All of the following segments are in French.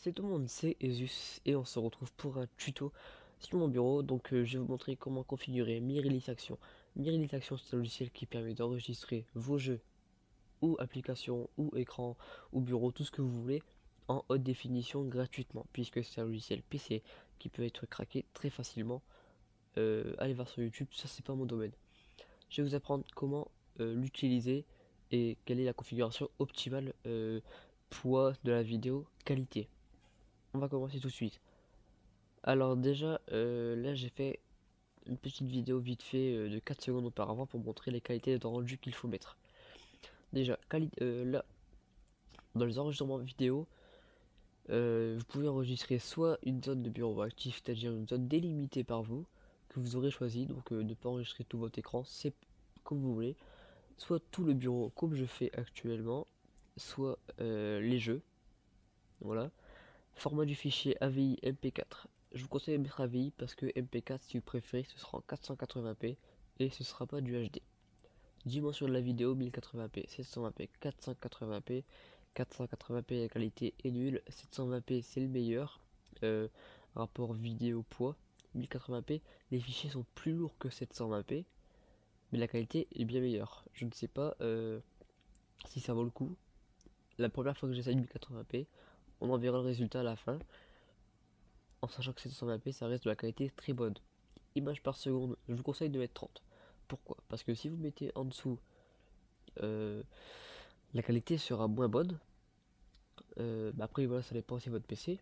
Salut tout le monde, c'est Esus et on se retrouve pour un tuto sur mon bureau. Donc je vais vous montrer comment configurer Mirrorless Action. Mirrorless Action, c'est un logiciel qui permet d'enregistrer vos jeux ou applications ou écran ou bureau, tout ce que vous voulez en haute définition gratuitement, puisque c'est un logiciel PC qui peut être craqué très facilement. Allez voir sur YouTube, ça c'est pas mon domaine. Je vais vous apprendre comment l'utiliser et quelle est la configuration optimale, poids de la vidéo, qualité. On va commencer tout de suite. Alors déjà, là j'ai fait une petite vidéo vite fait de 4 secondes auparavant pour montrer les qualités de rendu qu'il faut mettre. Déjà, là, dans les enregistrements vidéo, vous pouvez enregistrer soit une zone de bureau actif, c'est-à-dire une zone délimitée par vous, que vous aurez choisi, donc ne pas enregistrer tout votre écran, c'est comme vous voulez, soit tout le bureau comme je fais actuellement, soit les jeux, voilà. Format du fichier AVI MP4. Je vous conseille de mettre AVI parce que MP4, si vous préférez, ce sera en 480p et ce sera pas du HD. Dimension de la vidéo 1080p, 720p, 480p. 480p la qualité est nulle, 720p c'est le meilleur. Rapport vidéo poids 1080p, les fichiers sont plus lourds que 720p, mais la qualité est bien meilleure. Je ne sais pas si ça vaut le coup. La première fois que j'essaye 1080p, on en verra le résultat à la fin. En sachant que 720p ça reste de la qualité très bonne. Images par seconde, je vous conseille de mettre 30. Pourquoi? Parce que si vous mettez en dessous, euh, la qualité sera moins bonne. Après voilà, ça dépend aussi de votre PC.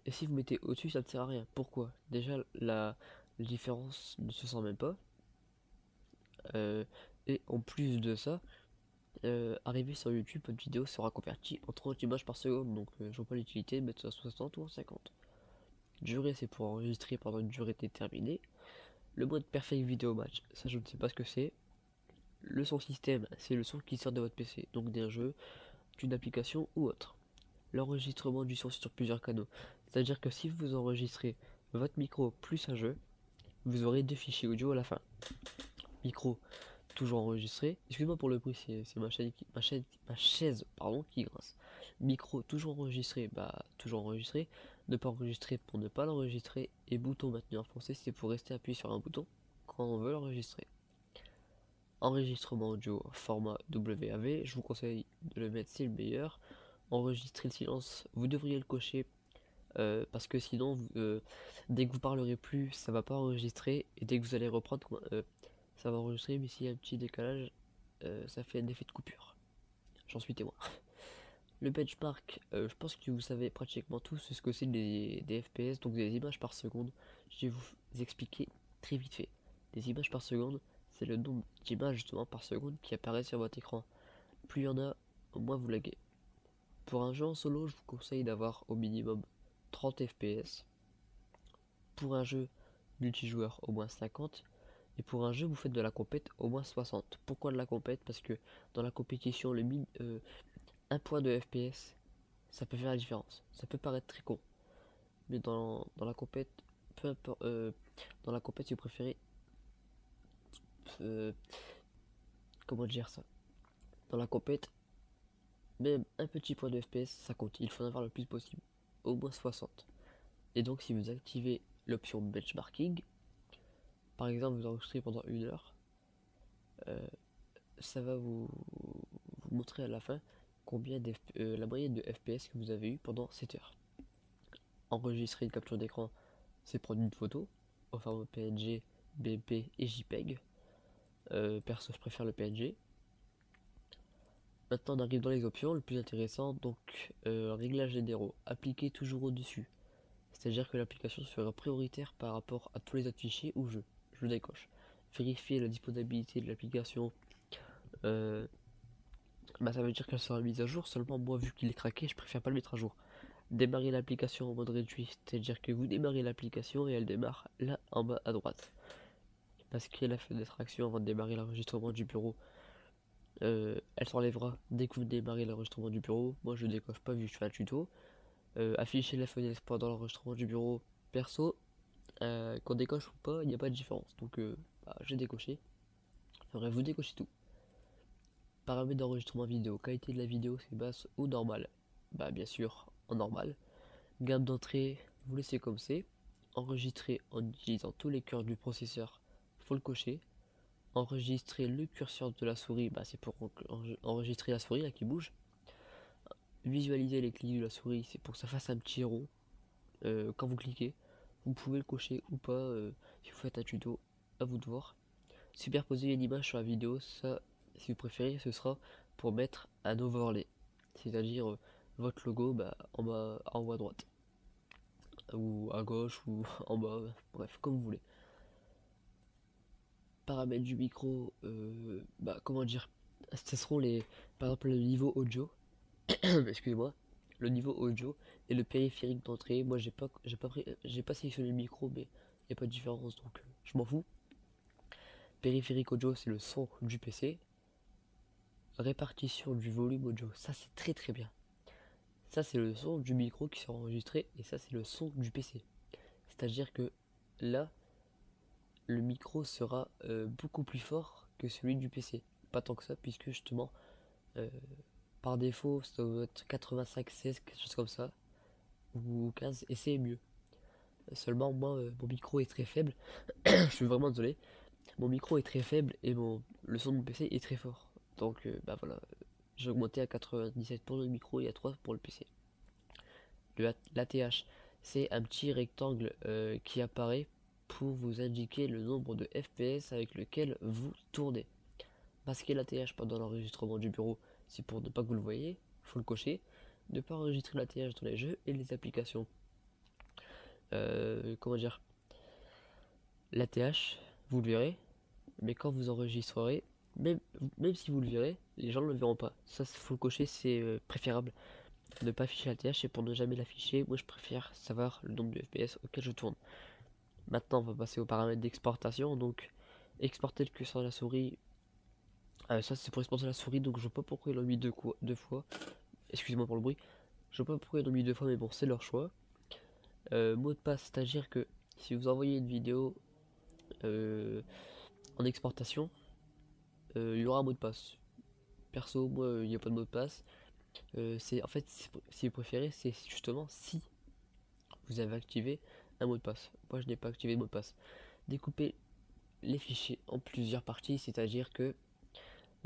Et si vous mettez au-dessus, ça ne sert à rien. Pourquoi? Déjà la différence ne se sent même pas. Euh, et en plus de ça, arrivé sur YouTube, votre vidéo sera convertie en 30 images par seconde. Donc je vois pas l'utilité de mettre ça à 60 ou en 50. Durée, c'est pour enregistrer pendant une durée déterminée. Le mode Perfect Video Match, ça je ne sais pas ce que c'est. Le son système, c'est le son qui sort de votre PC, donc d'un jeu, d'une application ou autre. L'enregistrement du son sur plusieurs canaux, c'est-à-dire que si vous enregistrez votre micro plus un jeu, vous aurez deux fichiers audio à la fin. Micro toujours enregistré. Excuse-moi pour le bruit, c'est ma chaise pardon, qui grince. Micro toujours enregistré, bah toujours enregistré. Ne pas enregistrer pour ne pas l'enregistrer. Et bouton maintenu en français, c'est pour rester appuyé sur un bouton quand on veut l'enregistrer. Enregistrement audio format WAV, je vous conseille de le mettre, c'est le meilleur. Enregistrer le silence, vous devriez le cocher parce que sinon, dès que vous parlerez plus, ça va pas enregistrer et dès que vous allez reprendre, ça va enregistrer, mais s'il y a un petit décalage, ça fait un effet de coupure. J'en suis témoin. Le benchmark, je pense que vous savez pratiquement tous ce que c'est des FPS, donc des images par seconde. Je vais vous expliquer très vite fait. Des images par seconde, c'est le nombre d'images justement par seconde qui apparaît sur votre écran. Plus il y en a, moins vous laguez. Pour un jeu en solo, je vous conseille d'avoir au minimum 30 FPS. Pour un jeu multijoueur, au moins 50. Et pour un jeu, vous faites de la compète, au moins 60. Pourquoi de la compète? Parce que dans la compétition, un point de FPS, ça peut faire la différence. Ça peut paraître très con. Mais dans la compète, peu importe, dans la compète, si vous préférez, euh, comment dire ça? Dans la compète, même un petit point de FPS, ça compte. Il faut en avoir le plus possible. Au moins 60. Et donc, si vous activez l'option benchmarking, par exemple, vous enregistrez pendant une heure, euh, ça va vous montrer à la fin la moyenne de FPS que vous avez eu pendant 7 heures. Enregistrer une capture d'écran, c'est prendre une photo au format PNG, BP et JPEG. Perso, je préfère le PNG. Maintenant, on arrive dans les options, le plus intéressant, donc réglages généraux, appliquer toujours au-dessus. C'est-à-dire que l'application sera prioritaire par rapport à tous les autres fichiers ou jeux. Je le décoche. Vérifier la disponibilité de l'application. Euh, ça veut dire qu'elle sera mise à jour, seulement moi vu qu'il est craqué, je préfère pas le mettre à jour. Démarrer l'application en mode réduit, c'est-à-dire que vous démarrez l'application et elle démarre là en bas à droite. Parce qu'il y a la fenêtre action avant de démarrer l'enregistrement du bureau. Elle s'enlèvera dès que vous démarrez l'enregistrement du bureau. Moi je décoche pas vu que je fais un tuto. Afficher la fenêtre pendant l'enregistrement du bureau perso, qu'on décoche ou pas, il n'y a pas de différence. Donc j'ai décoché. Enfin, vous décochez tout. Paramètres d'enregistrement vidéo. Qualité de la vidéo, c'est basse ou normale? Bah bien sûr, en normal. Gamme d'entrée, vous laissez comme c'est. Enregistrer en utilisant tous les cœurs du processeur, faut le cocher. Enregistrer le curseur de la souris, bah, c'est pour enregistrer la souris là, qui bouge. Visualiser les clics de la souris, c'est pour que ça fasse un petit rond quand vous cliquez. Vous pouvez le cocher ou pas si vous faites un tuto, à vous de voir. Superposer une image sur la vidéo, ça, si vous préférez, ce sera pour mettre un overlay, c'est-à-dire votre logo bah, en bas, en haut à droite, ou à gauche, ou en bas, bref, comme vous voulez. Paramètres du micro, bah, comment dire, ce seront les, par exemple, le niveau audio, excusez-moi, le niveau audio et le périphérique d'entrée. Moi, j'ai pas sélectionné le micro, mais il n'y a pas de différence, donc je m'en fous. Périphérique audio, c'est le son du PC. Répartition du volume audio, ça c'est très très bien. Ça c'est le son du micro qui sera enregistré et ça c'est le son du PC. C'est-à-dire que là, le micro sera beaucoup plus fort que celui du PC. Pas tant que ça, puisque justement, euh, par défaut, ça doit être 85, 16, quelque chose comme ça, ou 15, et c'est mieux. Seulement, moi, mon micro est très faible. Je suis vraiment désolé. Mon micro est très faible et le son de mon PC est très fort. Donc, bah voilà, j'ai augmenté à 97 pour le micro et à 3 pour le PC. L'ATH, c'est un petit rectangle qui apparaît pour vous indiquer le nombre de FPS avec lequel vous tournez. Masquer l'ATH pendant l'enregistrement du bureau, c'est pour ne pas que vous le voyez, faut le cocher. Ne pas enregistrer l'ATH dans les jeux et les applications. Comment dire, l'ATH, vous le verrez, mais quand vous enregistrerez, même, même si vous le verrez, les gens ne le verront pas. Ça, faut le cocher, c'est préférable. Ne pas afficher l'ATH et pour ne jamais l'afficher, moi je préfère savoir le nombre de FPS auquel je tourne. Maintenant, on va passer aux paramètres d'exportation. Donc, exporter le curseur de la souris. Ça, c'est pour exporter la souris. Donc, je sais pas pourquoi ils l'ont mis deux fois. Excusez-moi pour le bruit. Je sais pas pourquoi ils l'ont mis deux fois, mais bon, c'est leur choix. Mot de passe, c'est-à-dire que si vous envoyez une vidéo en exportation, il y aura un mot de passe. Perso, moi, il n'y a pas de mot de passe. C'est en fait, si vous préférez, c'est justement si vous avez activé un mot de passe. Moi, je n'ai pas activé de mot de passe. Découper les fichiers en plusieurs parties, c'est-à-dire que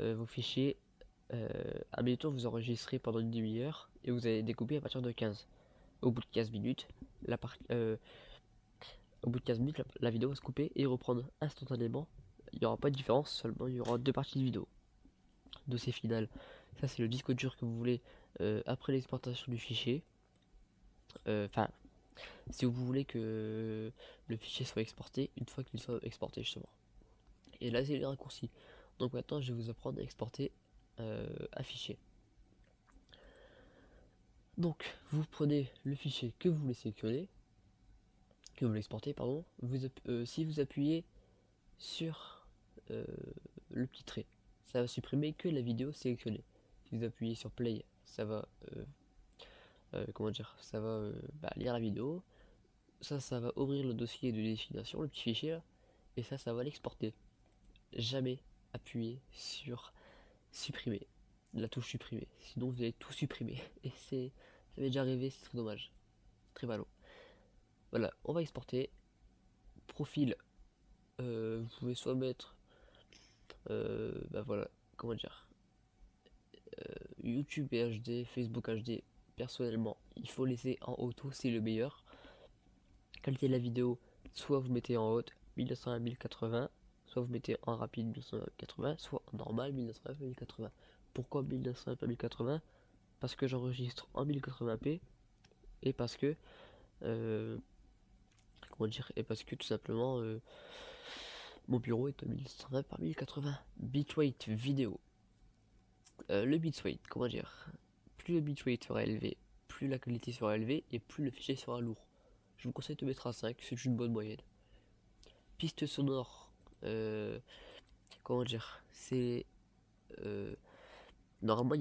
vos fichiers, admettons vous enregistrez pendant une demi-heure et vous allez découper à partir de 15. Au bout de 15 minutes, au bout de 15 minutes, la vidéo va se couper et reprendre instantanément. Il n'y aura pas de différence, seulement il y aura deux parties de vidéo. Dossier final, ça c'est le disque dur que vous voulez après l'exportation du fichier. Enfin, si vous voulez que le fichier soit exporté, une fois qu'il soit exporté justement. Et là, c'est les raccourcis. Donc maintenant, je vais vous apprendre à exporter un fichier. Donc, vous prenez le fichier que vous voulez sélectionner, que vous voulez exporter, pardon. Si vous appuyez sur le petit trait, ça va supprimer que la vidéo sélectionnée. Si vous appuyez sur play, ça va, comment dire, ça va bah, lire la vidéo. Ça va ouvrir le dossier de destination, le petit fichier là, et ça va l'exporter. Jamais appuyer sur supprimer, la touche supprimer, sinon vous allez tout supprimer. Et ça m'est déjà arrivé, c'est très dommage, très ballot. Voilà, on va exporter. Profil, vous pouvez soit mettre, bah voilà, comment dire, YouTube et HD, Facebook HD. Personnellement, il faut laisser en auto, c'est le meilleur. Qualité de la vidéo, soit vous mettez en haute 1920 à 1080, soit vous mettez en rapide 1980, soit en normal 1920 à 1080. Pourquoi 1920 à 1080? Parce que j'enregistre en 1080p et parce que comment dire, et parce que tout simplement mon bureau est à 1120 par 1080. Bitrate vidéo. Le bitrate, comment dire, plus le bitrate sera élevé, plus la qualité sera élevée et plus le fichier sera lourd. Je vous conseille de mettre à 5, c'est une bonne moyenne. Piste sonore, comment dire, c'est normalement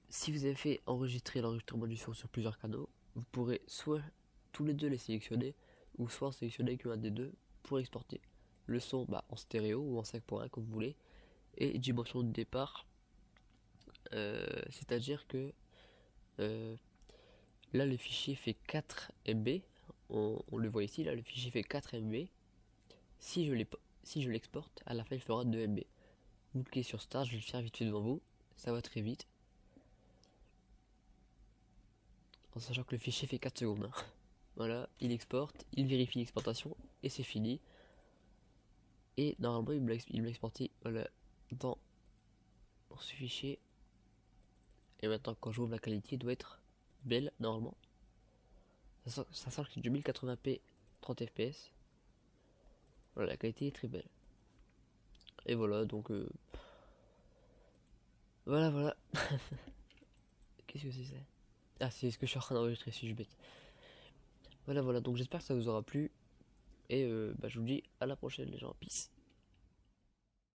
si vous avez fait enregistrer l'enregistrement du son sur plusieurs canaux, vous pourrez soit tous les deux les sélectionner ou soit sélectionner qu'un des deux pour exporter le son bah, en stéréo ou en 5.1 comme vous voulez. Et dimension de départ, c'est à dire que Là, le fichier fait 4 MB. On le voit ici, là, le fichier fait 4 MB. Si je l'exporte, à la fin, il fera 2 MB. Vous cliquez sur Start, je vais le faire vite fait devant vous. Ça va très vite. En sachant que le fichier fait 4 secondes. Hein. Voilà, il exporte, il vérifie l'exportation et c'est fini. Et normalement, il me l'a exporté voilà, dans ce fichier. Et maintenant, quand j'ouvre la qualité, il doit être belle normalement. Ça sent que c'est du 1080p 30 fps. Voilà, la qualité est très belle. Et voilà, donc voilà. Qu'est-ce que c'est ça? Ah, c'est ce que je suis en train d'enregistrer, si je bête. Voilà, donc j'espère que ça vous aura plu. Et je vous dis à la prochaine, les gens. Peace.